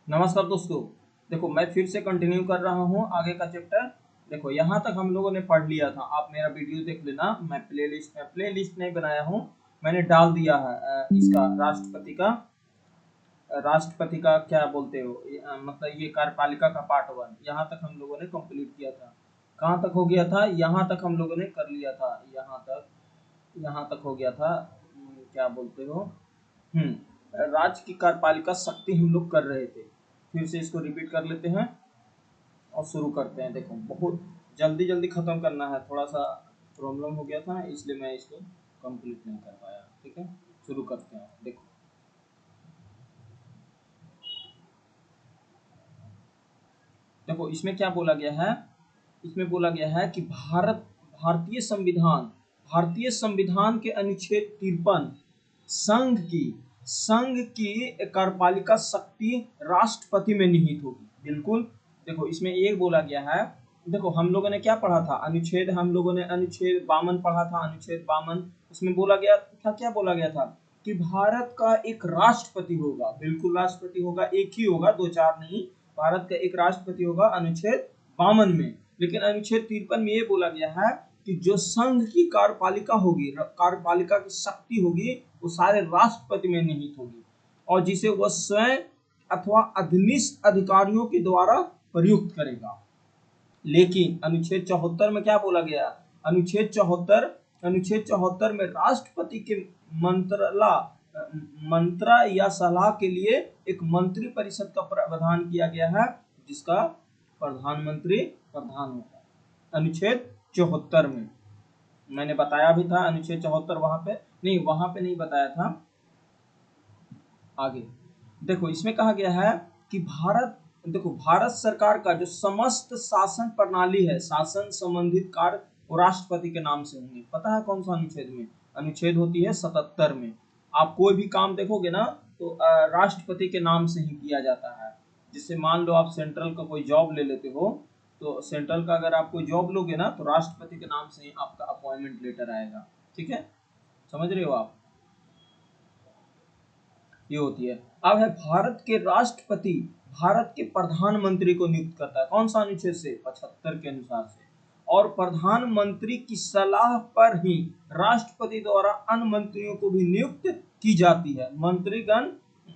नमस्कार दोस्तों। देखो मैं फिर से कंटिन्यू कर रहा हूँ आगे का चैप्टर। देखो यहाँ तक हम लोगों ने पढ़ लिया था। आप मेरा वीडियो देख लेना। मैं प्लेलिस्ट नहीं बनाया हूँ, मैंने डाल दिया है इसका राष्ट्रपति का क्या बोलते हो मतलब ये कार्यपालिका का पार्ट 1 यहाँ तक हम लोगों ने कंप्लीट किया था। कहाँ तक हो गया था? यहाँ तक हम लोगों ने कर लिया था। यहाँ तक हो गया था। क्या बोलते हो? राज्य की कार्यपालिका शक्ति हम लोग कर रहे थे। फिर से इसको रिपीट कर लेते हैं और शुरू करते हैं। देखो बहुत जल्दी जल्दी खत्म करना है, थोड़ा सा प्रॉब्लम हो गया था इसलिए मैं इसको कंप्लीट नहीं कर पाया। ठीक है, शुरू करते हैं। देखो इसमें क्या बोला गया है? इसमें बोला गया है कि भारतीय संविधान के अनुच्छेद 53 संघ की कार्यपालिका शक्ति राष्ट्रपति में निहित होगी। बिल्कुल। देखो इसमें एक बोला गया है। देखो हम लोगों ने क्या पढ़ा था? हम लोगों ने अनुच्छेद 52 पढ़ा था। अनुच्छेद 52 उसमें बोला गया था, क्या बोला गया था कि भारत का एक राष्ट्रपति होगा। बिल्कुल, राष्ट्रपति होगा, एक ही होगा, दो चार नहीं। भारत का एक राष्ट्रपति होगा अनुच्छेद 52 में। लेकिन अनुच्छेद 53 में ये बोला गया है कि जो संघ की कार्यपालिका होगी, कार्यपालिका की शक्ति होगी, वो सारे राष्ट्रपति में निहित होगी और जिसे वह स्वयं अथवा अधीनस्थ अधिकारियों के द्वारा प्रयुक्त करेगा। लेकिन अनुच्छेद 74 में क्या बोला गया? अनुच्छेद 74 में राष्ट्रपति के मंत्रा या सलाह के लिए एक मंत्री परिषद का प्रावधान किया गया है, जिसका प्रधानमंत्री प्रधान होगा। अनुच्छेद 74 में मैंने बताया भी था। अनुच्छेद 74 वहां पे नहीं बताया था। आगे देखो इसमें कहा गया है कि भारत सरकार का जो समस्त शासन प्रणाली है, शासन संबंधित कार्य वो राष्ट्रपति के नाम से होंगे। पता है कौन सा अनुच्छेद में? अनुच्छेद होती है 77 में। आप कोई भी काम देखोगे ना तो राष्ट्रपति के नाम से ही किया जाता है। जिससे मान लो आप सेंट्रल का कोई जॉब ले लेते हो, तो सेंट्रल का अगर आप कोई जॉब लोगे ना तो राष्ट्रपति के नाम से ही आपका अपॉइंटमेंट लेटर आएगा। ठीक है, समझ रहे हो आप? ये होती है। अब है भारत के राष्ट्रपति भारत के प्रधानमंत्री को नियुक्त करता है। कौन सा अनुच्छेद से? 75 के अनुसार से। और प्रधानमंत्री की सलाह पर ही राष्ट्रपति द्वारा अन्य मंत्रियों को भी नियुक्त की जाती है। मंत्रीगण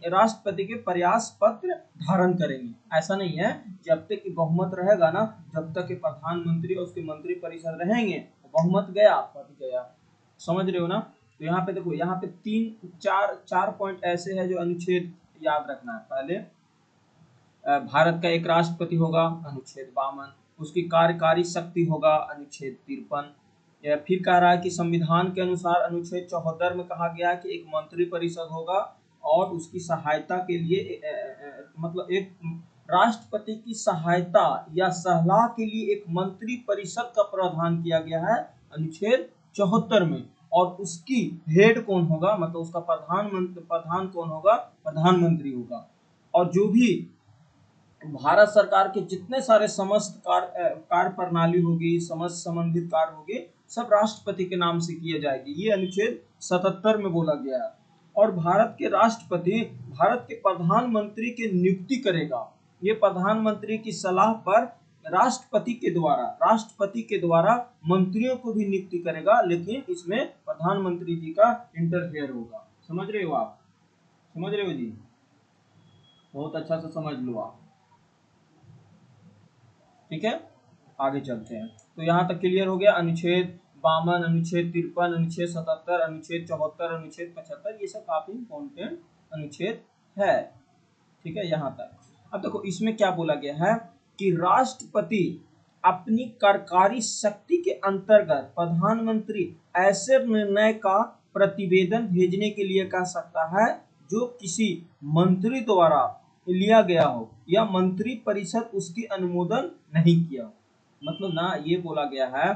राष्ट्रपति के प्रयास पत्र धारण करेंगे। ऐसा नहीं है, जब तक कि बहुमत रहेगा ना, जब तक कि प्रधानमंत्री और उसके मंत्री परिषद रहेंगे, बहुमत गया पद गया। समझ रहे हो ना? तो यहाँ पे देखो, यहाँ पे चार पॉइंट ऐसे हैं जो अनुच्छेद याद रखना है। पहले भारत का एक राष्ट्रपति होगा, अनुच्छेद 52। उसकी कार्यकारी शक्ति होगा, अनुच्छेद 53। फिर कह रहा है कि संविधान के अनुसार अनुच्छेद 74 में कहा गया कि एक मंत्री परिषद होगा और उसकी सहायता के लिए मतलब एक राष्ट्रपति की सहायता या सलाह के लिए एक मंत्री परिषद का प्रावधान किया गया है अनुच्छेद 74 में। और उसकी हेड कौन होगा, मतलब उसका प्रधान कौन होगा? प्रधानमंत्री होगा। और जो भी भारत सरकार के जितने सारे समस्त कार्य प्रणाली होगी, समस्त संबंधित कार्य होगी, सब राष्ट्रपति के नाम से किए जाएगी। ये अनुच्छेद 77 में बोला गया है। और भारत के राष्ट्रपति भारत के प्रधानमंत्री की नियुक्ति करेगा। ये प्रधानमंत्री की सलाह पर राष्ट्रपति के द्वारा मंत्रियों को भी नियुक्ति करेगा, लेकिन इसमें प्रधानमंत्री जी का इंटरफेयर होगा। समझ रहे हो आप? समझ रहे हो जी? बहुत अच्छा से समझ लो आप। ठीक है, आगे चलते हैं। तो यहाँ तक क्लियर हो गया। अनुच्छेद 52, अनुच्छेद 53, अनुच्छेद 77, अनुच्छेद 74, अनुच्छेद 75, ये सब काफी इंपॉर्टेंट अनुच्छेद है। ठीक है, यहाँ तक। अब देखो इसमें क्या बोला गया है कि राष्ट्रपति अपनी कार्यकारी शक्ति के अंतर्गत प्रधानमंत्री ऐसे निर्णय का प्रतिवेदन भेजने के लिए कह सकता है जो किसी मंत्री द्वारा लिया गया हो या मंत्री परिषद उसकी अनुमोदन नहीं किया। मतलब ना, ये बोला गया है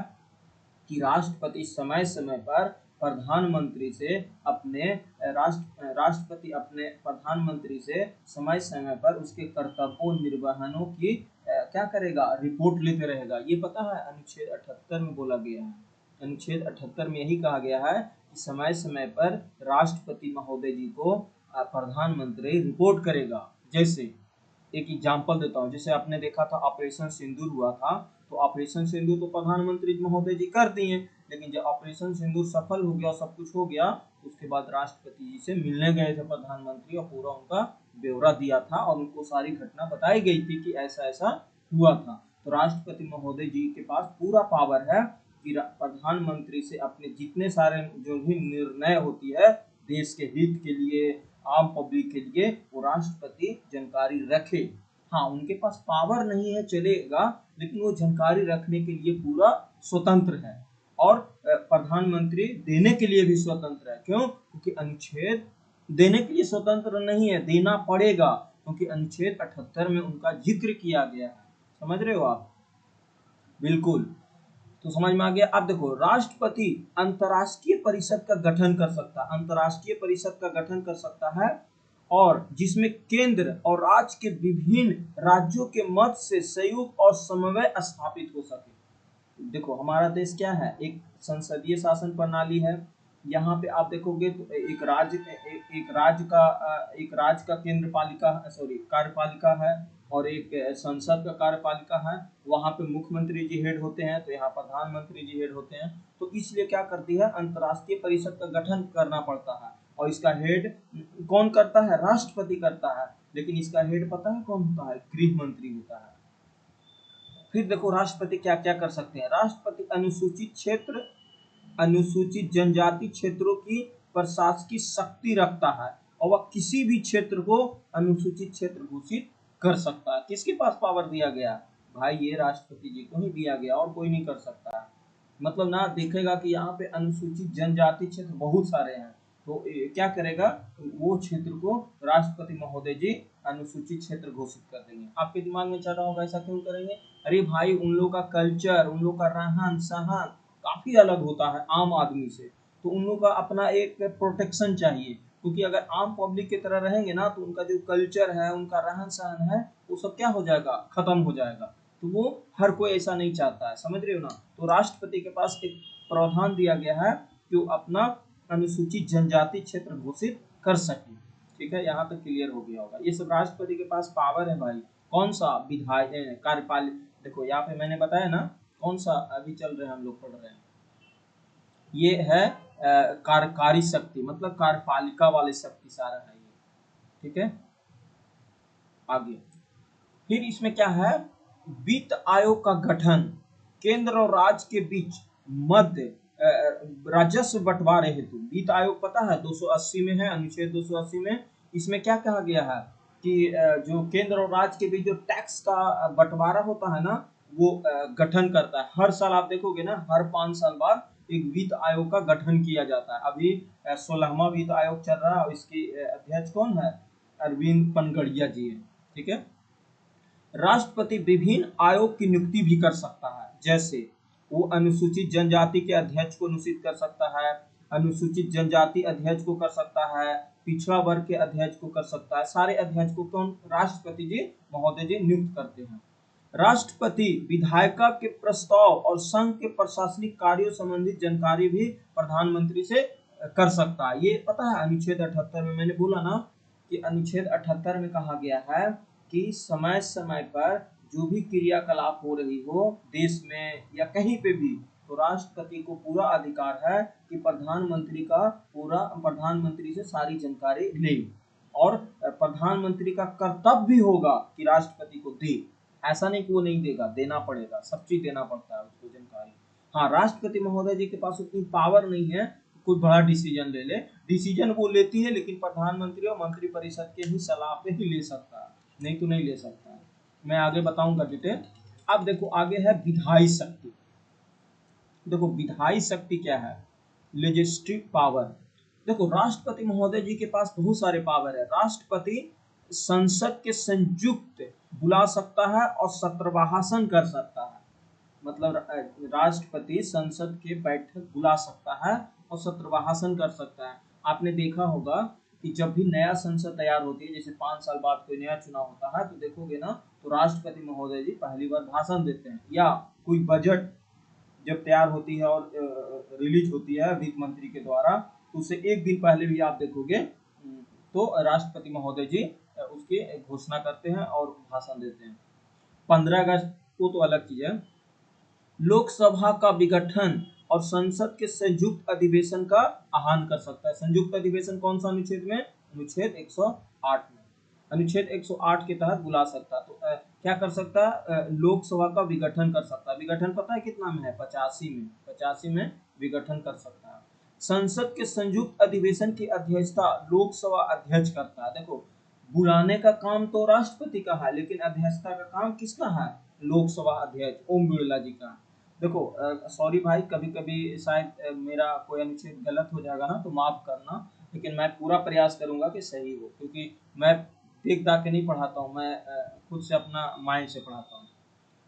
कि राष्ट्रपति समय समय पर प्रधानमंत्री से राष्ट्रपति अपने प्रधानमंत्री से समय समय पर उसके कर्तव्यों निर्वहनों की क्या करेगा? रिपोर्ट लेते रहेगा। ये पता है अनुच्छेद 78 में बोला गया है। अनुच्छेद 78 में यही कहा गया है कि समय समय पर राष्ट्रपति महोदय जी को प्रधानमंत्री रिपोर्ट करेगा। जैसे एक एग्जांपल देता हूँ, जैसे आपने देखा था ऑपरेशन सिंदूर हुआ था, तो ऑपरेशन सिंदूर तो प्रधानमंत्री महोदय जी कर दिए, लेकिन जब ऑपरेशन सिंदूर सफल हो गया, सब कुछ हो गया, उसके बाद राष्ट्रपति जी से मिलने गए थे प्रधानमंत्री और पूरा उनका ब्यौरा दिया था और उनको सारी घटना बताई गई थी कि ऐसा ऐसा हुआ था। तो राष्ट्रपति महोदय जी के पास पूरा पावर है कि प्रधानमंत्री से अपने जितने सारे जो भी निर्णय होती है देश के हित के लिए, आम पब्लिक के लिए, वो राष्ट्रपति जानकारी रखे। हाँ, उनके पास पावर नहीं है चलेगा, लेकिन वो जानकारी रखने के लिए पूरा स्वतंत्र है और प्रधानमंत्री देने के लिए भी स्वतंत्र है। क्यों? क्योंकि अनुच्छेद देने के लिए स्वतंत्र नहीं है, देना पड़ेगा, क्योंकि अनुच्छेद 78 में उनका जिक्र किया गया है। समझ रहे हो आप? बिल्कुल। तो समझ में आ गया। अब देखो, राष्ट्रपति अंतर्राष्ट्रीय परिषद का गठन कर सकता है, अंतर्राष्ट्रीय परिषद का गठन कर सकता है, और जिसमें केंद्र और राज्य के विभिन्न राज्यों के मत से संयुक्त और समन्वय स्थापित हो सके। देखो, हमारा देश क्या है, एक संसदीय शासन प्रणाली है। यहाँ पे आप देखोगे तो एक राज्य का केंद्र पालिका, सॉरी, कार्यपालिका है, और एक संसद का कार्यपालिका है। वहाँ पे मुख्यमंत्री जी हेड होते हैं, तो यहाँ प्रधानमंत्री जी हेड होते हैं। तो इसलिए क्या करती है, अंतर्राष्ट्रीय परिषद का गठन करना पड़ता है, और इसका हेड कौन करता है? राष्ट्रपति करता है। लेकिन इसका हेड पता है कौन होता है? गृह मंत्री होता है। फिर देखो, राष्ट्रपति क्या क्या कर सकते हैं। राष्ट्रपति अनुसूचित क्षेत्र, अनुसूचित जनजाति क्षेत्रों की प्रशासकीय शक्ति रखता है, और वह किसी भी क्षेत्र को अनुसूचित क्षेत्र घोषित कर सकता है। किसके पास पावर दिया गया? भाई, ये राष्ट्रपति जी को ही दिया गया, और कोई नहीं कर सकता है। मतलब ना, देखेगा कि यहाँ पे अनुसूचित जनजाति क्षेत्र बहुत सारे हैं, तो क्या करेगा, वो क्षेत्र को राष्ट्रपति महोदय जी अनुसूचित क्षेत्र घोषित कर देंगे। आपके दिमाग में चल रहा होगा ऐसा क्यों करेंगे? अरे भाई, उन लोग का कल्चर, उन लोग का रहन सहन काफी अलग होता है आम आदमी से, तो उन लोग का अपना एक प्रोटेक्शन चाहिए, क्योंकि अगर आम पब्लिक की तरह रहेंगे ना, तो उनका जो कल्चर है, उनका रहन सहन है, वो सब क्या हो जाएगा, खत्म हो जाएगा। तो वो हर कोई ऐसा नहीं चाहता है, समझ रहे हो ना। तो राष्ट्रपति के पास एक प्रावधान दिया गया है कि वो अपना अनुसूचित जनजाति क्षेत्र घोषित कर सके। ठीक है, यहाँ तक क्लियर हो गया होगा। ये सब राष्ट्रपति के पास पावर है भाई। कौन सा? विधायक, कार्यपालिक। देखो यहाँ पे मैंने बताया ना, कौन सा अभी चल रहे हैं, हम लोग पढ़ रहे हैं, ये है कार्यकारी शक्ति, मतलब कार्यपालिका वाले शक्ति सारा है ये। ठीक है, आगे फिर इसमें क्या है, वित्त आयोग का गठन, केंद्र और राज्य के बीच मध्य राजस्व बंटवारे हेतु वित्त आयोग, पता है 280 में है, अनुच्छेद 280 में। इसमें क्या कहा गया है कि जो केंद्र और राज्य के बीच जो टैक्स का बंटवारा होता है ना, वो गठन करता है। हर साल आप देखोगे ना, हर 5 साल बाद एक वित्त आयोग का गठन किया जाता है। अभी 16वां वित्त आयोग चल रहा है, और इसकी अध्यक्ष कौन है? अरविंद पनगड़िया जी है। ठीक है। राष्ट्रपति विभिन्न आयोग की नियुक्ति भी कर सकता है, जैसे वो अनुसूचित जनजाति के अध्यक्ष को नियुक्त कर सकता है, अनुसूचित जनजाति अध्यक्ष को कर सकता है, पिछड़ा वर्ग के अध्यक्ष को कर सकता है। सारे अध्यक्ष को कौन? राष्ट्रपति जी महोदय जी नियुक्त करते हैं। राष्ट्रपति विधायिका के प्रस्ताव और संघ के प्रशासनिक कार्यों संबंधित जानकारी भी प्रधानमंत्री से कर सकता है। ये पता है अनुच्छेद 78 में, मैंने बोला ना कि अनुच्छेद 78 में कहा गया है कि समय समय पर जो भी क्रियाकलाप हो रही हो देश में या कहीं पे भी, तो राष्ट्रपति को पूरा अधिकार है कि प्रधानमंत्री से सारी जानकारी ले, और प्रधानमंत्री का कर्तव्य भी होगा कि राष्ट्रपति को दे। ऐसा नहीं कि वो नहीं देगा, देना पड़ेगा, सब चीज देना पड़ता है उसको जानकारी। हाँ, राष्ट्रपति महोदय जी के पास उतनी पावर नहीं है कोई बड़ा डिसीजन ले ले। डिसीजन वो लेती है, लेकिन प्रधानमंत्री और मंत्रिपरिषद के ही सलाह पे ही ले सकता है, नहीं तो नहीं ले सकता है। मैं आगे बताऊंगा डिटेल। अब देखो, आगे है विधायी शक्ति। देखो, विधायी शक्ति क्या है? Legislative power. देखो, राष्ट्रपति महोदय जी के पास बहुत सारे पावर है। राष्ट्रपति संसद के संयुक्त बुला सकता है और सत्रभाषण कर सकता है। मतलब राष्ट्रपति संसद के बैठक बुला सकता है और सत्रभाषण कर सकता है। आपने देखा होगा कि जब भी नया संसद तैयार होती है, जैसे 5 साल बाद कोई नया चुनाव होता है, तो देखोगे ना, तो राष्ट्रपति महोदय जी पहली बार भाषण देते हैं। या कोई बजट जब तैयार होती है और रिलीज होती है वित्त मंत्री के द्वारा, तो उससे एक दिन पहले भी आप देखोगे तो राष्ट्रपति महोदय जी उसकी घोषणा करते हैं और भाषण देते हैं। 15 अगस्त को तो अलग चीज है। लोकसभा का विघटन और संसद के संयुक्त अधिवेशन का आह्वान कर सकता है। संयुक्त अधिवेशन कौन सा अनुच्छेद में? अनुच्छेद 108 में। अनुच्छेद 108 के तहत बुला सकता है। तो क्या कर सकता है? लोकसभा का विघटन कर सकता है। विघटन पता है कितना में है? 85 में। 85 में विघटन कर सकता है। संसद के संयुक्त अधिवेशन की अध्यक्षता लोकसभा अध्यक्ष करता है। देखो, बुलाने का काम तो राष्ट्रपति का है, लेकिन अध्यक्षता का काम किसका है? लोकसभा अध्यक्ष ओम बिरला जी का। देखो, सॉरी भाई, कभी कभी शायद मेरा कोई अनुच्छेद गलत हो जाएगा ना, तो माफ करना, लेकिन मैं पूरा प्रयास करूंगा कि सही हो, क्योंकि मैं देख दाख के नहीं पढ़ाता हूँ, मैं खुद से अपना माइंड से पढ़ाता हूँ।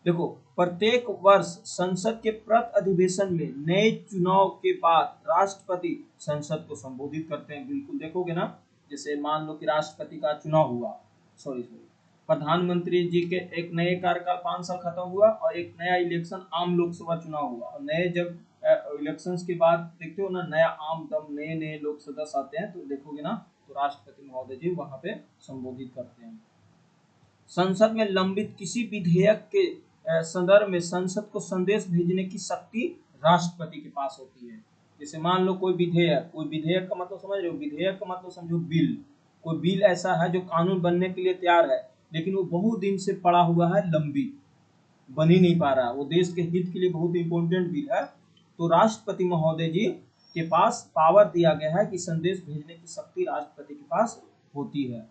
देखो, प्रत्येक वर्ष संसद के प्रत अधिवेशन में नए चुनाव के बाद राष्ट्रपति संसद को संबोधित करते हैं। बिल्कुल देखोगे ना, जैसे मान लो कि राष्ट्रपति का चुनाव हुआ, सॉरी प्रधानमंत्री जी के एक नए कार्यकाल 5 साल खत्म हुआ और एक नया इलेक्शन आम लोकसभा चुनाव हुआ। और नए जब इलेक्शंस के बाद देखते हो ना, नया आम दम नए नए लोक सदस्य आते हैं, तो देखोगे ना, तो राष्ट्रपति महोदय जी वहां पे संबोधित करते हैं। संसद में लंबित किसी विधेयक के संदर्भ में संसद को संदेश भेजने की शक्ति राष्ट्रपति के पास होती है। जैसे मान लो कोई विधेयक का मतलब समझ रहे हो? विधेयक का मतलब समझो बिल। कोई बिल ऐसा है जो कानून बनने के लिए तैयार है, लेकिन वो बहुत दिन से पड़ा हुआ है, लंबित, बन ही नहीं पा रहा, वो देश के हित के लिए बहुत इंपॉर्टेंट बिल है। तो राष्ट्रपति महोदय जी के पास पावर दिया गया है कि संदेश भेजने की शक्ति राष्ट्रपति के पास होती है।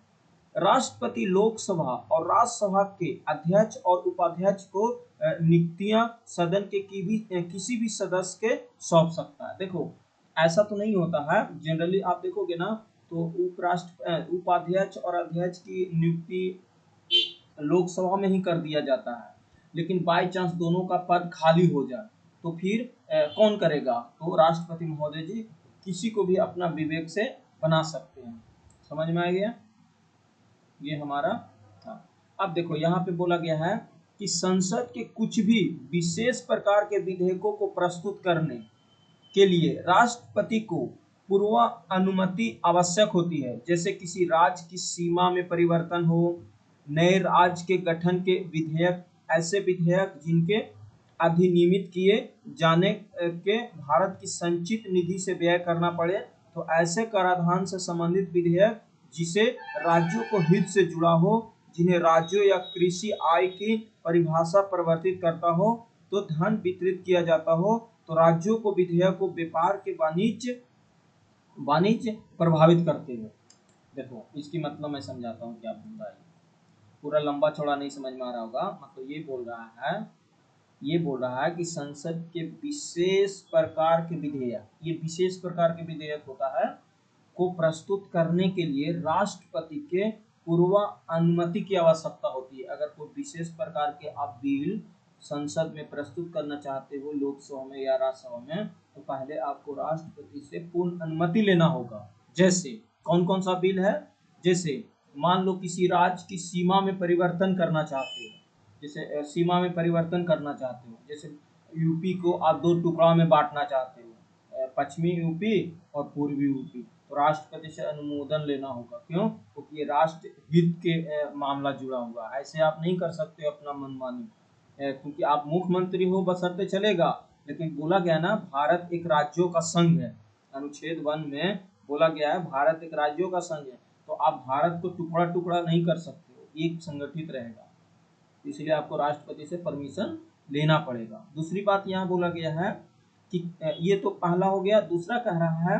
राष्ट्रपति लोकसभा और राज्यसभा के अध्यक्ष और उपाध्यक्ष को नियुक्तियां सदन के किसी भी सदस्य के सौंप सकता है। देखो, ऐसा तो नहीं होता है, जनरली आप देखोगे ना, तो उपाध्यक्ष और अध्यक्ष की नियुक्ति लोकसभा में ही कर दिया जाता है। लेकिन बाय चांस दोनों का पद खाली हो जाए, तो फिर कौन करेगा? तो राष्ट्रपति महोदय जी किसी को भी अपना विवेक से बना सकते हैं। समझ में आ गया? ये हमारा था। अब देखो, यहाँ पे बोला गया है कि संसद के कुछ भी विशेष प्रकार के विधेयकों को प्रस्तुत करने के लिए राष्ट्रपति को पूर्व अनुमति आवश्यक होती है। जैसे किसी राज्य की सीमा में परिवर्तन हो, नए राज्य के गठन के विधेयक, ऐसे विधेयक जिनके अधिनियमित किए जाने के भारत की संचित निधि से व्यय करना पड़े, तो ऐसे कराधान से संबंधित विधेयक जिसे राज्यों को हित से जुड़ा हो, जिन्हें राज्यों या कृषि आय की परिभाषा परिवर्तित करता हो, तो धन वितरित किया जाता हो, तो राज्यों को विधेयक को व्यापार के वाणिज्य प्रभावित करते हैं। देखो, इसकी मतलब मैं समझाता हूँ क्या बोल रहा है। पूरा लंबा चौड़ा नहीं समझ में आ रहा होगा। मतलब ये बोल रहा है कि संसद के विशेष प्रकार के विधेयक, ये विशेष प्रकार के विधेयक होता है, को प्रस्तुत करने के लिए राष्ट्रपति के पूर्व अनुमति की आवश्यकता होती है। अगर कोई विशेष प्रकार के आप बिल संसद में प्रस्तुत करना चाहते हो, लोकसभा में या राज्यसभा में, तो पहले आपको राष्ट्रपति से पूर्ण अनुमति लेना होगा। जैसे कौन कौन सा बिल है? जैसे मान लो किसी राज्य की सीमा में परिवर्तन करना चाहते हो, जैसे सीमा में परिवर्तन करना चाहते हो, जैसे यूपी को आप 2 टुकड़ा में बांटना चाहते हो, पश्चिमी यूपी और पूर्वी यूपी, तो राष्ट्रपति से अनुमोदन लेना होगा। क्यों? क्योंकि ये राष्ट्र हित के मामला जुड़ा हुआ है। ऐसे आप नहीं कर सकते अपना मनमानी, क्योंकि आप मुख्यमंत्री हो बशर्ते चलेगा, लेकिन बोला गया ना, भारत एक राज्यों का संघ है। अनुच्छेद 1 में बोला गया है भारत एक राज्यों का संघ है, तो आप भारत को टुकड़ा टुकड़ा नहीं कर सकते हो, एक संगठित रहेगा। इसलिए आपको राष्ट्रपति से परमिशन लेना पड़ेगा। दूसरी बात यहाँ बोला गया है कि ये तो पहला हो गया। दूसरा कह रहा है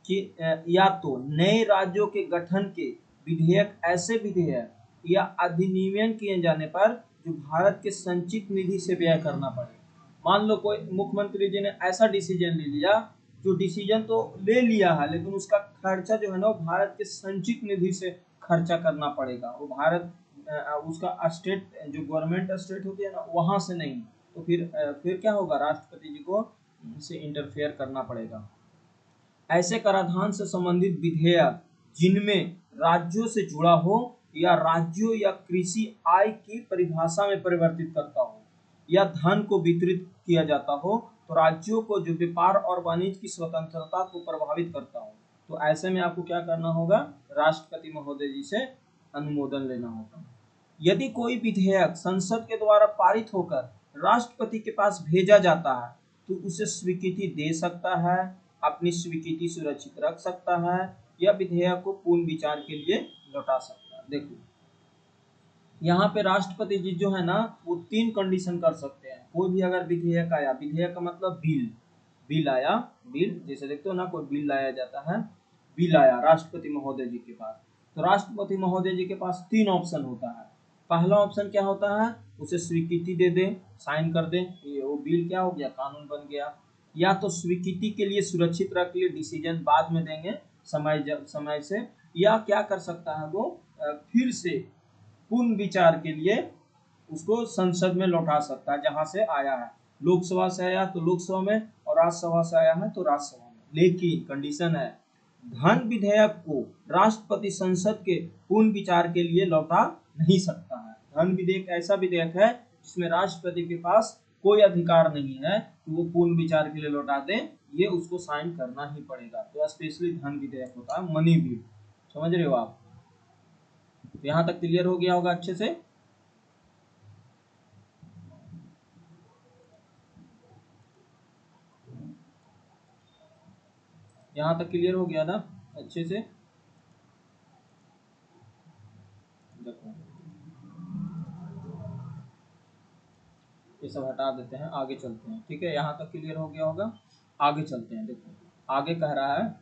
कि या तो नए राज्यों के गठन के विधेयक, ऐसे विधेयक या अधिनियम किए जाने पर जो भारत के संचित निधि से व्यय करना पड़े। मान लो कोई मुख्यमंत्री जी ने ऐसा डिसीजन ले लिया, जो डिसीजन तो ले लिया है, लेकिन उसका खर्चा जो है ना, वो भारत के संचित निधि से खर्चा करना पड़ेगा। वो भारत उसका स्टेट, जो गवर्नमेंट स्टेट होती है ना, वहां से नहीं, तो फिर क्या होगा? राष्ट्रपति जी को से इंटरफेयर करना पड़ेगा। ऐसे कराधान से संबंधित विधेयक जिनमें राज्यों से जुड़ा हो या राज्यों या कृषि आय की परिभाषा में परिवर्तित करता हो या धन को वितरित किया जाता हो, तो राज्यों को जो व्यापार और वाणिज्य की स्वतंत्रता को प्रभावित करता हो, तो ऐसे में आपको क्या करना होगा? राष्ट्रपति महोदय जी से अनुमोदन लेना होगा। यदि कोई विधेयक संसद के द्वारा पारित होकर राष्ट्रपति के पास भेजा जाता है तो उसे स्वीकृति दे सकता है, अपनी स्वीकृति सुरक्षित रख सकता है या विधेयक को पुनः विचार के लिए लौटा सकता है। देखो यहाँ पे राष्ट्रपति जी जो है ना वो 3 कंडीशन कर सकते हैं। कोई भी अगर विधेयक आया, विधेयक का मतलब बिल आया, बिल जैसे देखते हो ना कोई बिल लाया जाता है, बिल आया राष्ट्रपति महोदय जी के पास, तो राष्ट्रपति महोदय जी के पास 3 ऑप्शन होता है। पहला ऑप्शन क्या होता है, उसे स्वीकृति दे दे, साइन कर दे, ये वो बिल क्या हो गया, कानून बन गया। या तो स्वीकृति के लिए सुरक्षित रख लिए, डिसीजन बाद में देंगे समय से, या क्या कर सकता है वो फिर से पुनः विचार के लिए उसको संसद में लौटा सकता है जहां से आया है। लोकसभा से आया तो लोकसभा में, और राज्यसभा से आया है तो राज्यसभा में। लेकिन कंडीशन है, धन विधेयक को राष्ट्रपति संसद के पुनः विचार के लिए लौटा नहीं सकता है। धन विधेयक ऐसा विधेयक है जिसमें राष्ट्रपति के पास कोई अधिकार नहीं है कि वो पुनः विचार के लिए लौटा दे, ये उसको साइन करना ही पड़ेगा। तो स्पेशली धन विधेयक होता है, मनी बिल। समझ रहे हो आप? तो यहाँ तक क्लियर हो गया होगा अच्छे से। यहाँ तक क्लियर हो गया ना अच्छे से? देखो ये सब हटा देते हैं, आगे चलते हैं। ठीक है, यहाँ तक क्लियर हो गया होगा, आगे चलते हैं। देखो आगे कह रहा है,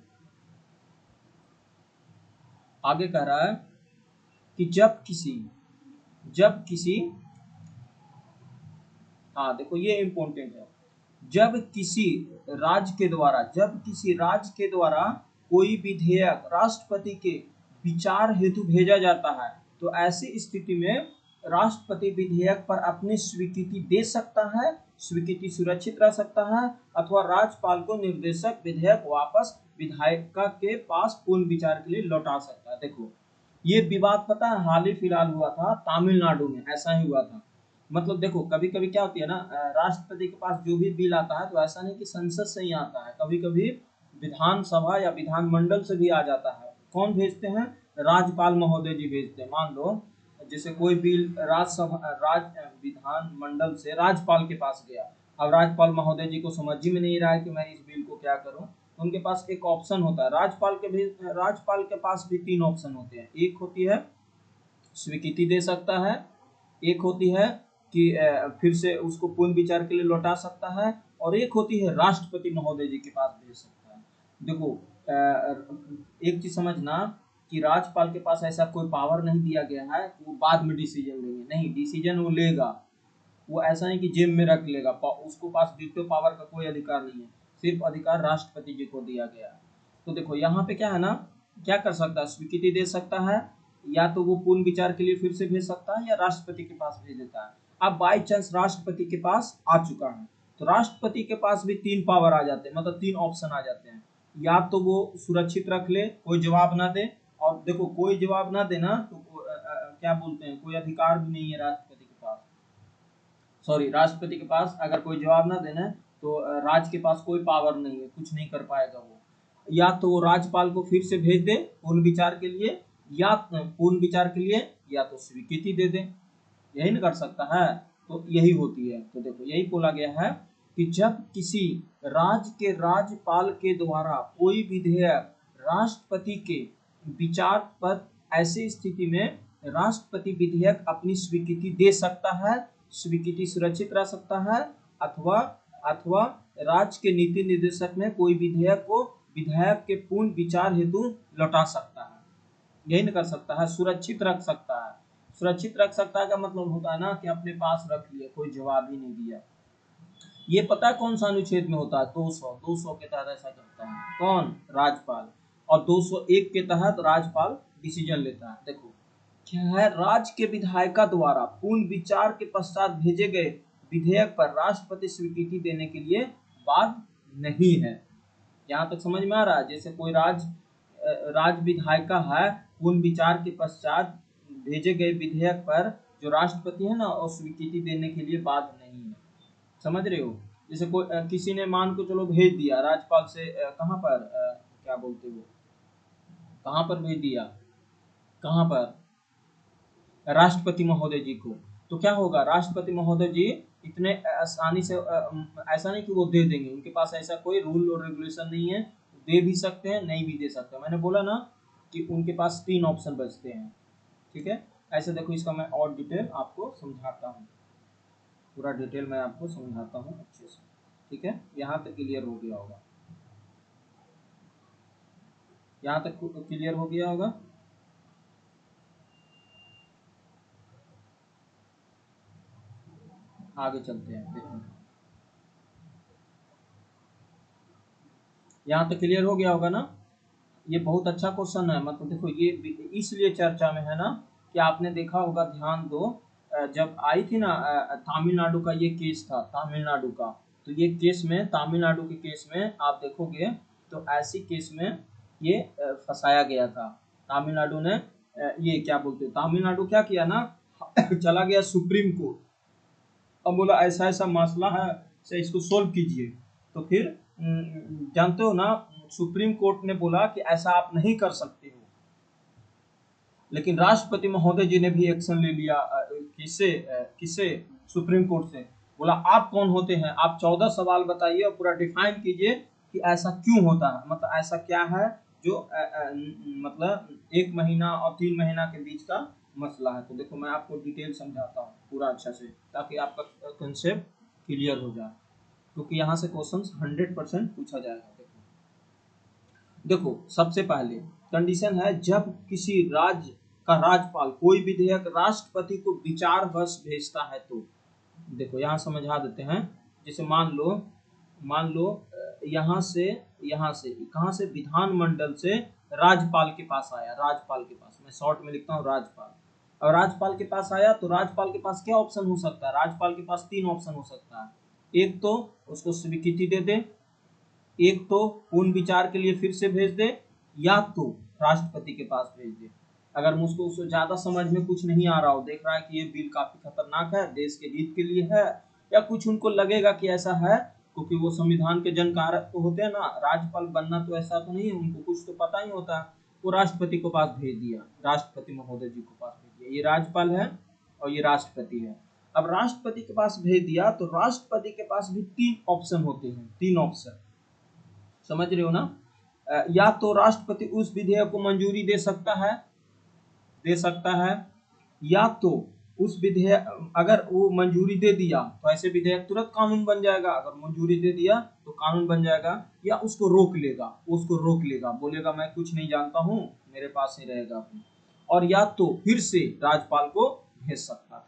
आगे कह रहा है कि जब किसी हाँ देखो ये इम्पोर्टेंट है, जब किसी राज्य के द्वारा कोई विधेयक राष्ट्रपति के विचार हेतु भेजा जाता है तो ऐसी स्थिति में राष्ट्रपति विधेयक पर अपनी स्वीकृति दे सकता है, स्वीकृति सुरक्षित रख सकता है, अथवा राज्यपाल को निर्देशक विधेयक वापस विधायक के पास पुनः विचार के लिए लौटा सकता है। देखो ये विवाद पता है हाल ही फिलहाल हुआ था तमिलनाडु में, ऐसा ही हुआ था। मतलब देखो कभी कभी क्या होती है ना, राष्ट्रपति के पास जो भी बिल आता है तो ऐसा नहीं कि संसद से ही आता है, कभी कभी विधानसभा या विधानमंडल से भी आ जाता है। कौन भेजते हैं? राज्यपाल महोदय जी भेजते हैं। मान लो जैसे कोई बिल विधानमंडल से राज्यपाल के पास गया, अब राज्यपाल महोदय जी को समझ ही में नहीं रहा है कि मैं इस बिल को क्या करूं, तो उनके पास एक ऑप्शन होता है। राज्यपाल के पास भी 3 ऑप्शन होते हैं। एक होती है स्वीकृति दे सकता है, एक होती है कि फिर से उसको पुनः विचार के लिए लौटा सकता है, और एक होती है राष्ट्रपति महोदय जी के पास भेज सकता है। देखो एक चीज समझना कि राज्यपाल के पास ऐसा कोई पावर नहीं दिया गया है कि वो बाद में डिसीजन लेंगे, नहीं, डिसीजन वो लेगा। वो ऐसा नहीं कि जेब में रख लेगा, उसको पास वीटो पावर का कोई अधिकार नहीं है, सिर्फ अधिकार राष्ट्रपति जी को दिया गया है। तो देखो यहाँ पे क्या है ना, क्या कर सकता है, स्वीकृति दे सकता है, या तो वो पुनः विचार के लिए फिर से भेज सकता है, या राष्ट्रपति के पास भेज देता है। अब बाई चांस राष्ट्रपति के पास आ चुका है तो राष्ट्रपति के पास भी 3 पावर आ जाते हैं, मतलब 3 ऑप्शन आ जाते हैं। या तो वो सुरक्षित रख ले, कोई जवाब ना दे, और देखो कोई जवाब ना देना तो क्या बोलते हैं, कोई अधिकार भी नहीं है राष्ट्रपति के पास, सॉरी राष्ट्रपति के पास अगर कोई जवाब ना देना है तो राज्य के पास कोई पावर नहीं है, कुछ नहीं कर पाएगा वो। या तो वो राज्यपाल को फिर से भेज दे पूर्ण विचार के लिए, या पूर्ण विचार के लिए, या तो स्वीकृति दे दे, यही ना कर सकता है। तो यही होती है। तो देखो यही बोला गया है कि जब किसी राज्य के राज्यपाल के द्वारा कोई विधेयक राष्ट्रपति के विचार पर, ऐसी स्थिति में राष्ट्रपति विधेयक अपनी स्वीकृति दे सकता है, स्वीकृति सुरक्षित रह सकता है, अथवा अथवा राज्य के नीति निर्देशक में कोई विधेयक को विधायक के पूर्ण विचार हेतु लौटा सकता है, यही न कर सकता है, सुरक्षित रख सकता है। सुरक्षित रख सकता है का मतलब होता है ना कि अपने पास रख लिया, कोई जवाब ही नहीं दिया। ये पता है कौन सा अनुच्छेद में होता है? 200 के तहत ऐसा करता है कौन? राज्यपाल। और 201 के तहत राज्यपाल डिसीजन लेता है। देखो क्या है, राज्य के विधायिका द्वारा पूर्ण विचार के पश्चात भेजे गए विधेयक पर राष्ट्रपति स्वीकृति देने के लिए बाध्य नहीं है। यहाँ तक समझ में आ रहा है? जैसे कोई राज्य विधायिका है, पूर्ण विचार के पश्चात भेजे गए विधेयक पर जो राष्ट्रपति है ना, और स्वीकृति देने के लिए बाध्य नहीं है। समझ रहे हो? जैसे कोई किसी ने मान को चलो भेज दिया राज्यपाल से, कहाँ पर क्या बोलते हो, कहाँ पर भेज दिया, कहाँ पर राष्ट्रपति महोदय जी को, तो क्या होगा, राष्ट्रपति महोदय जी इतने आसानी से ऐसा नहीं कि वो दे देंगे, उनके पास ऐसा कोई रूल और रेगुलेशन नहीं है, दे भी सकते हैं नहीं भी दे सकते। मैंने बोला ना कि उनके पास 3 ऑप्शन बचते हैं, ठीक है। ऐसे देखो, इसका मैं और डिटेल आपको समझाता हूँ, पूरा डिटेल मैं आपको समझाता हूँ अच्छे से, ठीक है। यहाँ तक क्लियर हो गया होगा, यहाँ तक क्लियर हो गया होगा। आगे चलते हैं, देखो यहाँ तक क्लियर हो गया होगा ना। ये बहुत अच्छा क्वेश्चन है, मतलब देखो ये इसलिए चर्चा में है ना कि आपने देखा होगा, ध्यान दो, जब आई थी ना तमिलनाडु का ये केस था, तमिलनाडु का, तो ये केस में, तमिलनाडु के केस में आप देखोगे तो ऐसी केस में ये फंसाया गया था। तमिलनाडु ने ये क्या बोलते हैं, तमिलनाडु क्या किया ना चला गया सुप्रीम कोर्ट, अब बोला ऐसा ऐसा मसला है, से इसको सोल्व कीजिए। तो फिर जानते हो ना, सुप्रीम कोर्ट ने बोला कि ऐसा आप नहीं कर सकते हो, लेकिन राष्ट्रपति महोदय जी ने भी एक्शन ले लिया। किससे किससे, सुप्रीम कोर्ट से। बोला आप कौन होते हैं, आप 14 सवाल बताइए और पूरा डिफाइन कीजिए कि ऐसा क्यों होता है, मतलब ऐसा क्या है जो मतलब 1 महीना और 3 महीना के बीच का मसला है। तो देखो मैं आपको डिटेल समझाता हूँ पूरा अच्छा से, ताकि आपका कंसेप्ट क्लियर हो जाए, क्योंकि यहाँ से क्वेश्चन 100% पूछा जाएगा। देखो सबसे पहले कंडीशन है, जब किसी राज्य का राज्यपाल कोई विधेयक राष्ट्रपति को विचार बस भेजता है तो, देखो यहाँ समझा देते हैं। जैसे मान लो यहाँ से कहाँ से, विधानमंडल से राज्यपाल के पास आया, राज्यपाल के पास, मैं शॉर्ट में लिखता हूँ राज्यपाल। और राज्यपाल के पास आया तो राज्यपाल के पास क्या ऑप्शन हो सकता है, राज्यपाल के पास 3 ऑप्शन हो सकता है। एक तो उसको स्वीकृति दे दे, एक तो पूर्ण विचार के लिए फिर से भेज दे, या तो राष्ट्रपति के पास भेज दे। अगर मुझको उसको ज्यादा समझ में कुछ नहीं आ रहा हो, देख रहा है कि ये बिल काफी खतरनाक है, देश के हित के लिए है, या कुछ उनको लगेगा कि ऐसा है, क्योंकि वो संविधान के जानकार तो होते हैं ना, राज्यपाल बनना तो ऐसा तो नहीं है, उनको कुछ तो पता ही होता है, वो राष्ट्रपति को पास भेज दिया, राष्ट्रपति महोदय जी को पास भेज दिया। ये राज्यपाल है और ये राष्ट्रपति है। अब राष्ट्रपति के पास भेज दिया तो राष्ट्रपति के पास भी 3 ऑप्शन होते हैं, 3 ऑप्शन, समझ रहे हो ना। या तो राष्ट्रपति उस विधेयक को मंजूरी दे सकता है, या तो उस विधेयक, अगर वो मंजूरी दे दिया तो ऐसे विधेयक तुरंत कानून बन जाएगा, अगर मंजूरी दे दिया तो कानून बन जाएगा, या उसको रोक लेगा, बोलेगा मैं कुछ नहीं जानता हूँ, मेरे पास ही रहेगा। और या तो फिर से राज्यपाल को भेज सकता है,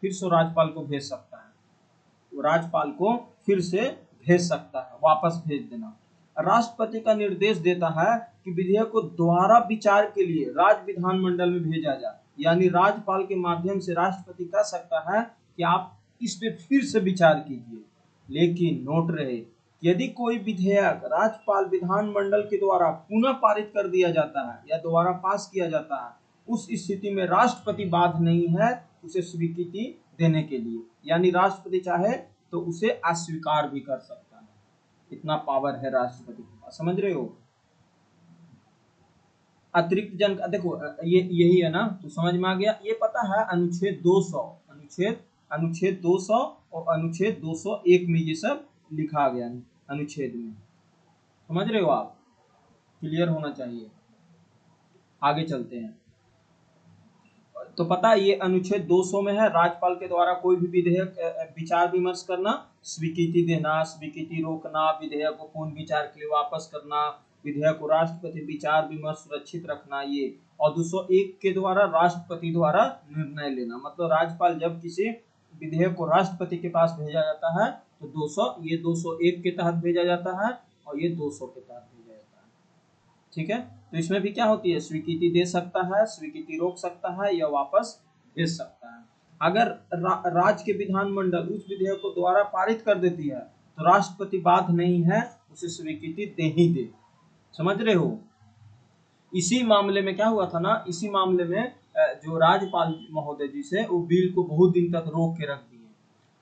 राज्यपाल को फिर से भेज सकता है, वापस भेज देना। राष्ट्रपति का निर्देश देता है कि विधेयक को दोबारा विचार के लिए राज्य विधानमंडल में भेजा जाए, यानी राज्यपाल के माध्यम से राष्ट्रपति कह सकता है कि आप इस पे फिर से विचार कीजिए। लेकिन नोट रहे, यदि कोई विधेयक राज्यपाल विधानमंडल के द्वारा पुनः पारित कर दिया जाता है या दोबारा पास किया जाता है, उस स्थिति में राष्ट्रपति बाध्य नहीं है उसे स्वीकृति देने के लिए, यानी राष्ट्रपति चाहे तो उसे अस्वीकार भी कर सकता है, इतना पावर है राष्ट्रपति के पास, समझ रहे हो। अतिरिक्त जन देखो ये यही है ना, तो समझ में आ गया। ये पता है अनुच्छेद 200, अनुच्छेद 200 और अनुच्छेद 201 में ये सब लिखा गया अनुच्छेद में, समझ रहे हो आप, क्लियर होना चाहिए। आगे चलते हैं, तो पता है ये अनुच्छेद 200 में है, राज्यपाल के द्वारा कोई भी विधेयक विचार विमर्श करना, स्वीकृति देना, स्वीकृति रोकना, विधेयक को पूर्ण विचार के लिए वापस करना, विधेयक को राष्ट्रपति विचार विमर्श सुरक्षित रखना, ये। और 201 के द्वारा राष्ट्रपति द्वारा निर्णय लेना, मतलब राज्यपाल जब किसी विधेयक को राष्ट्रपति के पास भेजा जाता है तो 201 के तहत भेजा जाता है और ये 200 के तहत भेजा जाता है, ठीक है। तो इसमें भी क्या होती है, स्वीकृति दे सकता है, स्वीकृति रोक सकता है, या वापस भेज सकता है। अगर राज्य के विधानमंडल उस विधेयक को द्वारा पारित कर देती है तो राष्ट्रपति बाध्य नहीं है उसे स्वीकृति दे ही दे, समझ रहे हो। इसी मामले में क्या हुआ था ना, इसी मामले में जो राज्यपाल महोदय जी से वो बिल को बहुत दिन तक रोक के रख दिए।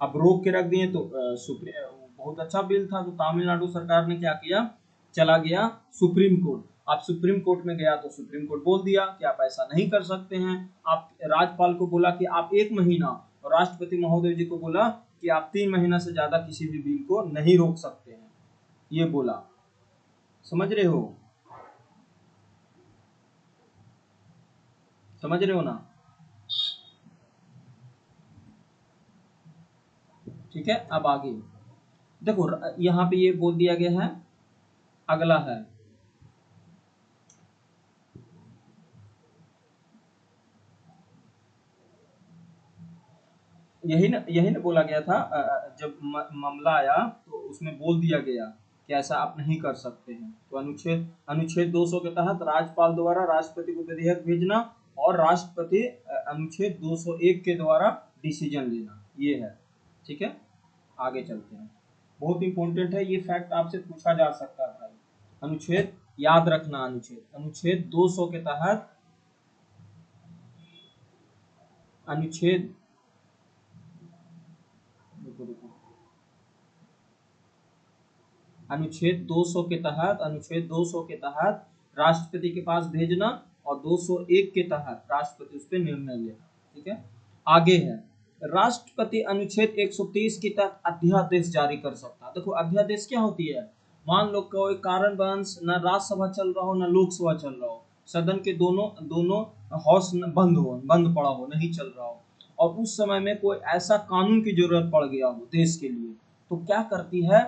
अब रोक के रख दिए तो बहुत अच्छा बिल था, तो तमिलनाडु सरकार ने क्या किया, चला गया सुप्रीम कोर्ट। आप सुप्रीम कोर्ट में गया तो सुप्रीम कोर्ट बोल दिया कि आप ऐसा नहीं कर सकते हैं। आप राज्यपाल को बोला कि आप 1 महीना, और राष्ट्रपति महोदय जी को बोला कि आप 3 महीना से ज्यादा किसी भी बिल को नहीं रोक सकते हैं, ये बोला। समझ रहे हो? समझ रहे हो ना? ठीक है, अब आगे देखो, यहाँ पे ये बोल दिया गया है। अगला है, यही ना बोला गया था, जब मामला आया तो उसमें बोल दिया गया कि ऐसा आप नहीं कर सकते हैं। तो अनुच्छेद 200 के तहत राज्यपाल द्वारा राष्ट्रपति को विधेयक भेजना, और राष्ट्रपति अनुच्छेद 201 के द्वारा डिसीजन लेना, ये है। ठीक है, आगे चलते हैं। बहुत इंपॉर्टेंट है ये फैक्ट, आपसे पूछा जा सकता है भाई। अनुच्छेद याद रखना, अनुच्छेद 200 के तहत, अनुच्छेद रुको रुको अनुच्छेद 200 के तहत, अनुच्छेद 200 के तहत राष्ट्रपति के पास भेजना, और 201 के तहत राष्ट्रपति उस पर निर्णय लेना। ठीक है, आगे है, राष्ट्रपति अनुच्छेद 130 के तहत अध्यादेश जारी कर सकता है। देखो अध्यादेश क्या होती है, मान लो कोई कारणवश न राज्यसभा चल रहा हो न लोकसभा चल रहा हो, सदन के दोनों दोनों हाउस बंद पड़ा हो, नहीं चल रहा हो, और उस समय में कोई ऐसा कानून की जरूरत पड़ गया हो देश के लिए, तो क्या करती है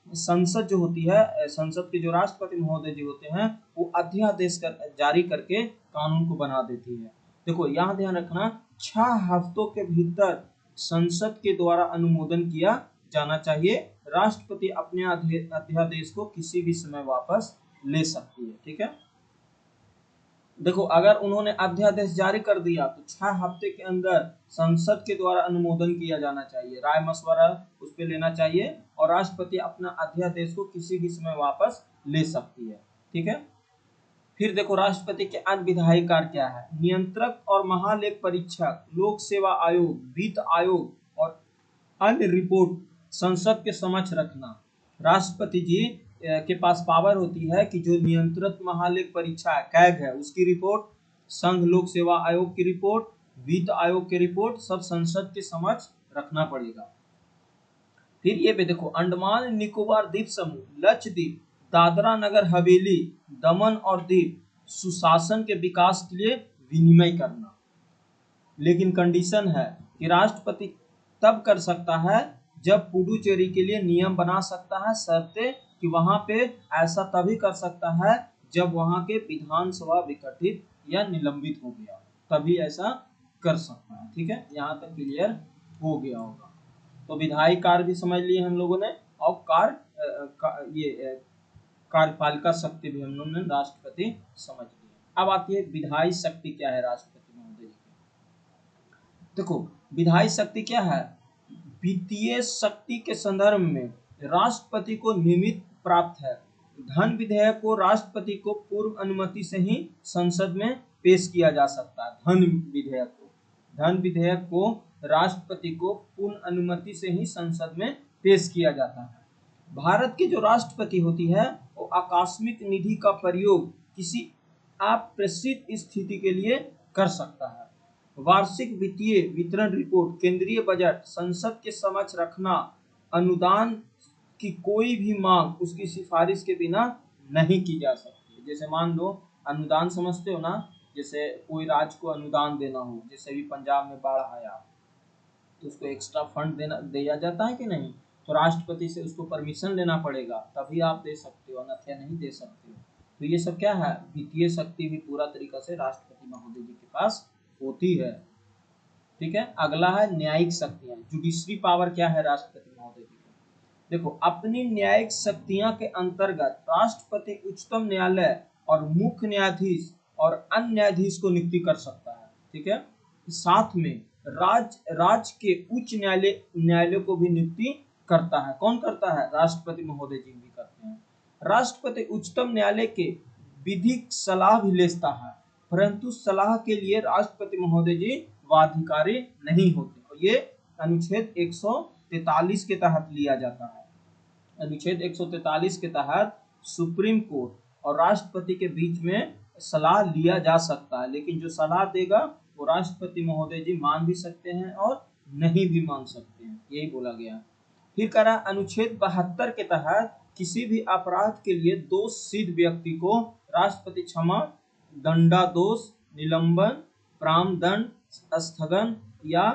संसद जो होती है, संसद के जो राष्ट्रपति महोदय जी होते हैं, वो अध्यादेश जारी करके कानून को बना देती है। देखो यहाँ ध्यान रखना, 6 हफ्तों के भीतर संसद के द्वारा अनुमोदन किया जाना चाहिए। राष्ट्रपति अपने अध्यादेश को किसी भी समय वापस ले सकती है। ठीक है, देखो अगर उन्होंने अध्यादेश जारी कर दिया तो 6 हफ्ते के अंदर संसद के द्वारा अनुमोदन किया जाना चाहिए, राय मशवरा उस पर लेना चाहिए, और राष्ट्रपति अपना अध्यादेश को किसी भी समय वापस ले सकती है। ठीक है, फिर देखो राष्ट्रपति के अन्य विधायी कार्य क्या है, नियंत्रक और महालेख परीक्षक, लोक सेवा आयोग, वित्त आयोग और अन्य रिपोर्ट संसद के समक्ष रखना। राष्ट्रपति जी के पास पावर होती है कि जो नियंत्रक महालेख परीक्षा है, कैग है, उसकी रिपोर्ट, संघ लोक सेवा आयोग की रिपोर्ट, वित्त आयोग की रिपोर्ट, सब संसद के समक्ष रखना पड़ेगा। फिर ये भी देखो, अंडमान निकोबार द्वीप समूह, लक्षद्वीप, दादरा नगर हवेली, दमन और दीव सुशासन के विकास के लिए विनिमय करना। लेकिन कंडीशन है कि राष्ट्रपति तब कर सकता है जब पुडुचेरी के लिए नियम बना सकता है, शर्तें कि वहां पे ऐसा तभी कर सकता है जब वहां के विधानसभा विघटित या निलंबित हो गया, तभी ऐसा कर सकता है। ठीक है, यहाँ तक क्लियर हो गया होगा। तो विधायी कार्य भी समझ लिए हम लोगों ने, और कार्यपालिका शक्ति भी हम लोगों ने राष्ट्रपति समझ लिया। अब आती है विधायी शक्ति क्या है राष्ट्रपति महोदय की। देखो विधायी शक्ति क्या है, वित्तीय शक्ति के संदर्भ में राष्ट्रपति को नियमित प्राप्त है। धन विधेयक को राष्ट्रपति को पूर्व अनुमति से ही संसद में पेश किया जा सकता है। धन विधेयक को राष्ट्रपति को पूर्ण अनुमति से ही संसद में पेश किया जाता है। भारत की जो राष्ट्रपति होती है वो आकस्मिक निधि का प्रयोग किसी अप्रत्याशित स्थिति के लिए कर सकता है। वार्षिक वित्तीय वितरण रिपोर्ट, केंद्रीय बजट संसद के समक्ष रखना, अनुदान की कोई भी मांग उसकी सिफारिश के बिना नहीं की जा सकती। जैसे मान लो अनुदान समझते हो ना, जैसे कोई राज्य को अनुदान देना हो, जैसे भी पंजाब में बाढ़ आया तो उसको एक्स्ट्रा फंड दिया जाता है कि नहीं, तो राष्ट्रपति से उसको परमिशन लेना पड़ेगा, तभी आप दे सकते हो, अन्यथा नहीं दे सकते हो। तो ये सब क्या है, वित्तीय शक्ति भी पूरा तरीका से राष्ट्रपति महोदय जी के पास होती है। ठीक है, अगला है न्यायिक शक्तियां, जुडिशरी पावर क्या है राष्ट्रपति महोदय जी की। देखो अपनी न्यायिक शक्तियां के अंतर्गत राष्ट्रपति उच्चतम न्यायालय और मुख्य न्यायाधीश और अन्य न्यायाधीश को नियुक्ति कर सकता है। ठीक है, साथ में राज्य के उच्च न्यायालय को भी नियुक्ति करता है। कौन करता है, राष्ट्रपति महोदय जी भी करते हैं। राष्ट्रपति उच्चतम न्यायालय के विधिक सलाह भी लेता है, परंतु सलाह के लिए राष्ट्रपति महोदय जी बाध्यकारी नहीं होते, और ये अनुच्छेद 143 के तहत लिया जाता है। अनुच्छेद 143 के तहत सुप्रीम कोर्ट और राष्ट्रपति के बीच में सलाह लिया जा सकता है, लेकिन जो सलाह देगा वो राष्ट्रपति महोदय जी मान भी सकते हैं और नहीं भी मान सकते हैं, यही बोला गया। फिर करा अनुच्छेद 72 के तहत किसी भी अपराध के लिए दोष सिद्ध व्यक्ति को राष्ट्रपति क्षमा, दंडादोष, निलंबन, प्राणदंड, स्थगन या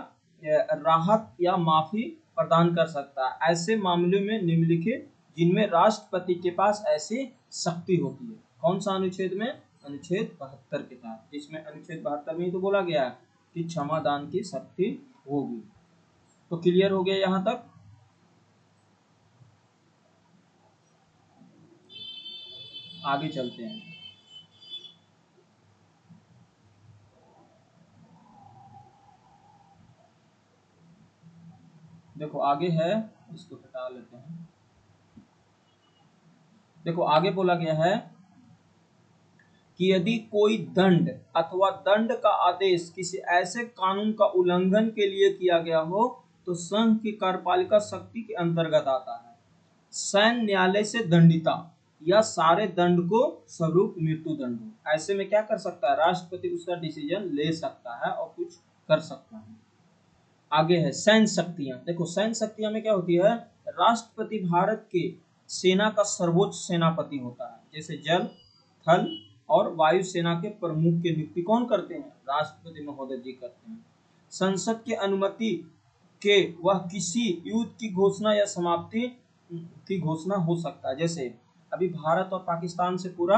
राहत या माफी प्रदान कर सकता है। ऐसे मामलों में निम्नलिखित जिनमें राष्ट्रपति के पास ऐसी शक्ति होती है। कौन सा अनुच्छेद में? अनुच्छेद 72 के तहत, जिसमें अनुच्छेद 72 में तो बोला गया है कि क्षमादान की शक्ति होगी। तो क्लियर हो गया यहाँ तक। आगे चलते हैं। देखो आगे है, इसको हटा लेते हैं। देखो आगे बोला गया है कि यदि कोई दंड अथवा दंड का आदेश किसी ऐसे कानून का उल्लंघन के लिए किया गया हो तो संघ की कार्यपालिका शक्ति के अंतर्गत आता है। सैन्य न्यायालय से दंडिता या सारे दंड को स्वरूप मृत्यु दंड हो, ऐसे में क्या कर सकता है? राष्ट्रपति उसका डिसीजन ले सकता है और कुछ कर सकता है। आगे है सैन्य शक्तियां। देखो सैन्य शक्तियां में क्या होती है? राष्ट्रपति भारत के सेना का सर्वोच्च सेनापति होता है। जैसे जल, थल और वायु सेना के प्रमुख की नियुक्ति कौन करते हैं? राष्ट्रपति महोदय जी करते हैं। संसद की अनुमति के वह किसी युद्ध की घोषणा या समाप्ति की घोषणा हो सकता है। जैसे अभी भारत और पाकिस्तान से पूरा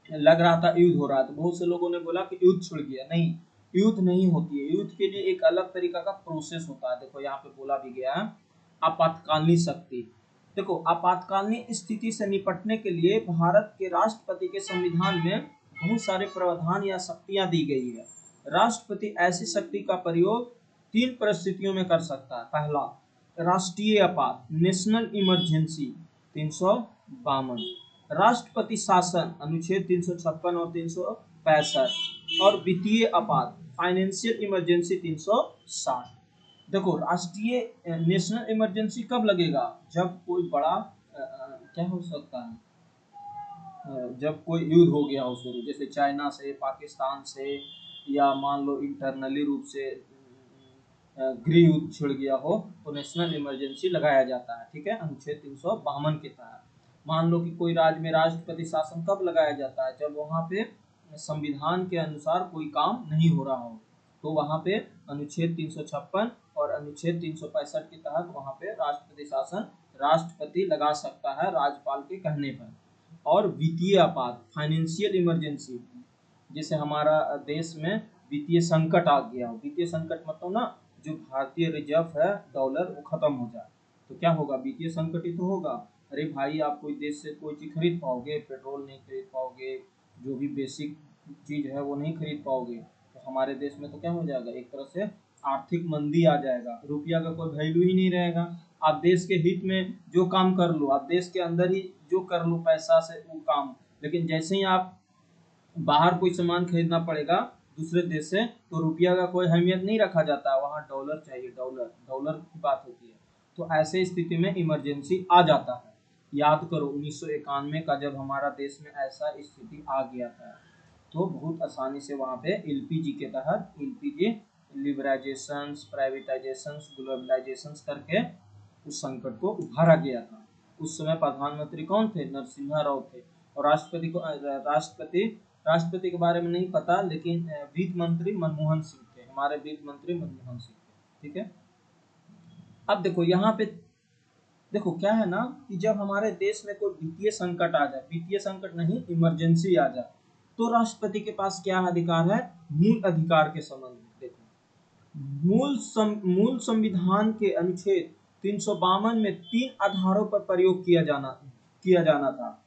लग रहा था युद्ध हो रहा, तो बहुत से लोगों ने बोला कि युद्ध छिड़ गया। नहीं, युद्ध नहीं होती है। युद्ध के लिए एक अलग तरीका का प्रोसेस होता है। देखो यहाँ पे बोला भी गया है आपातकालीन शक्ति। देखो आपातकालीन स्थिति से निपटने के लिए भारत के राष्ट्रपति के संविधान में बहुत सारे प्रावधान या शक्तियां दी गई है। राष्ट्रपति ऐसी शक्ति का प्रयोग 3 परिस्थितियों में कर सकता है। पहला, राष्ट्रीय आपात, नेशनल इमरजेंसी 352, राष्ट्रपति शासन अनुच्छेद 356 और 365 और वित्तीय आपात फाइनेंशियल इमरजेंसी 360। देखो राष्ट्रीय नेशनल इमरजेंसी कब लगेगा? जब कोई बड़ा क्या हो सकता है, जब कोई युद्ध हो गया हो शुरू, जैसे चाइना से, पाकिस्तान से, या मान लो इंटरनली रूप से गृह युद्ध छिड़ गया हो तो नेशनल इमरजेंसी लगाया जाता है। ठीक है, अनुच्छेद 352 के तहत। मान लो कि कोई राज्य में राष्ट्रपति शासन कब लगाया जाता है? जब वहाँ पे संविधान के अनुसार कोई काम नहीं हो रहा हो, तो वहाँ पे अनुच्छेद 356 और अनुच्छेद 365 के तहत वहाँ पे राष्ट्रपति शासन राष्ट्रपति लगा सकता है राज्यपाल के कहने पर। और वित्तीय आपात फाइनेंशियल इमरजेंसी, जैसे हमारा देश में वित्तीय संकट आ गया हो। वित्तीय संकट मतलब ना, जो भारतीय रिजर्व है डॉलर वो खत्म हो जाए तो क्या होगा? वित्तीय संकट ही तो होगा। अरे भाई, आप कोई देश से कोई चीज खरीद पाओगे? पेट्रोल नहीं खरीद पाओगे, जो भी बेसिक चीज है वो नहीं खरीद पाओगे। तो हमारे देश में तो क्या हो जाएगा? एक तरह से आर्थिक मंदी आ जाएगा, रुपया का कोई वैल्यू ही नहीं रहेगा। आप देश के हित में जो काम कर लो, आप देश के अंदर ही जो कर लो पैसा से वो काम, लेकिन जैसे ही आप बाहर कोई सामान खरीदना पड़ेगा दूसरे देश से तो रुपया का कोई अहमियत नहीं रखा जाता है, वहाँ डॉलर चाहिए, डॉलर डॉलर की बात होती है। तो ऐसे स्थिति में इमरजेंसी आ जाता है। याद करो 1991 का जब हमारा देश में ऐसा स्थिति आ गया था, तो बहुत आसानी से वहाँ पे एलपीजी के तहत एलपीजी लिबराइजेशन, प्राइवेटाइजेशन, ग्लोबलाइजेशन करके उस संकट को उभारा गया था। उस समय प्रधानमंत्री कौन थे? नरसिम्हा राव थे। और राष्ट्रपति के बारे में नहीं पता, लेकिन वित्त मंत्री मनमोहन सिंह थे। हमारे वित्त मंत्री मनमोहन सिंह थे। ठीक है, अब देखो यहाँ पे देखो क्या है ना कि जब हमारे देश में कोई वित्तीय संकट आ जाए, वित्तीय संकट नहीं इमरजेंसी आ जाए, तो राष्ट्रपति के पास क्या अधिकार है? मूल अधिकार के संबंध में। देखो मूल संविधान के अनुच्छेद 352 में 3 आधारों पर प्रयोग किया जाना था।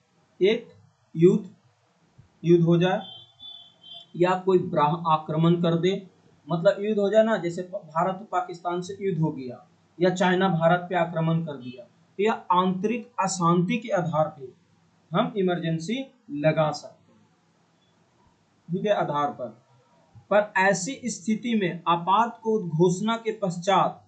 एक, युद्ध हो जाए या कोई आक्रमण कर दे, मतलब युद्ध हो जाए ना, जैसे भारत और पाकिस्तान से युद्ध हो गया, या चाइना भारत पे आक्रमण कर दिया, या आंतरिक अशांति के आधार पे हम इमरजेंसी लगा सकते हैं। ठीक है, आधार पर ऐसी स्थिति में आपात को घोषणा के पश्चात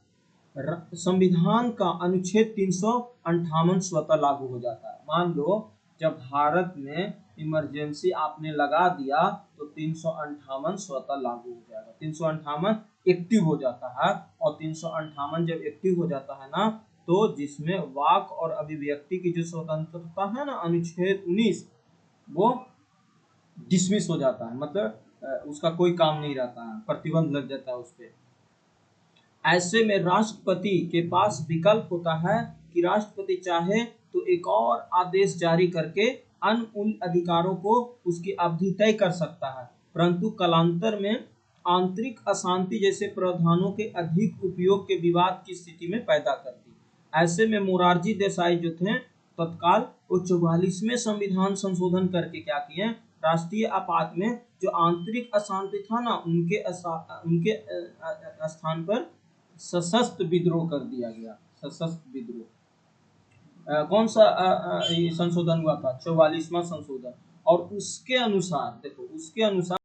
संविधान का अनुच्छेद 358 स्वतः लागू हो जाता है। मान लो जब भारत में इमरजेंसी आपने लगा दिया तो 358 स्वतः लागू हो जाएगा। 358 एक्टिव हो जाता है, और 358 जब एक्टिव हो जाता है ना, तो जिसमें वाक और अभिव्यक्ति की जो स्वतंत्रता है ना, अनुच्छेद 19, वो डिसमिस हो जाता है, मतलब उसका कोई काम नहीं रहता है, प्रतिबंध लग जाता है उस पर। ऐसे में राष्ट्रपति के पास विकल्प होता है कि राष्ट्रपति चाहे तो एक और आदेश जारी करके अन्य उन अधिकारों को उसकी अवधि तय कर सकता है, परंतु कालांतर में आंतरिक अशांति जैसे प्रावधानों के अधिक उपयोग के विवाद की स्थिति में पैदा करती। ऐसे में मोरारजी देसाई जो थे, तत्काल वो 44वें संविधान संशोधन करके क्या किए, राष्ट्रीय आपात में जो आंतरिक अशांति था ना, उनके स्थान पर सशस्त्र विद्रोह कर दिया गया। सशस्त्र विद्रोह कौन सा ये संशोधन हुआ था? 44वां संशोधन। और उसके अनुसार देखो, उसके अनुसार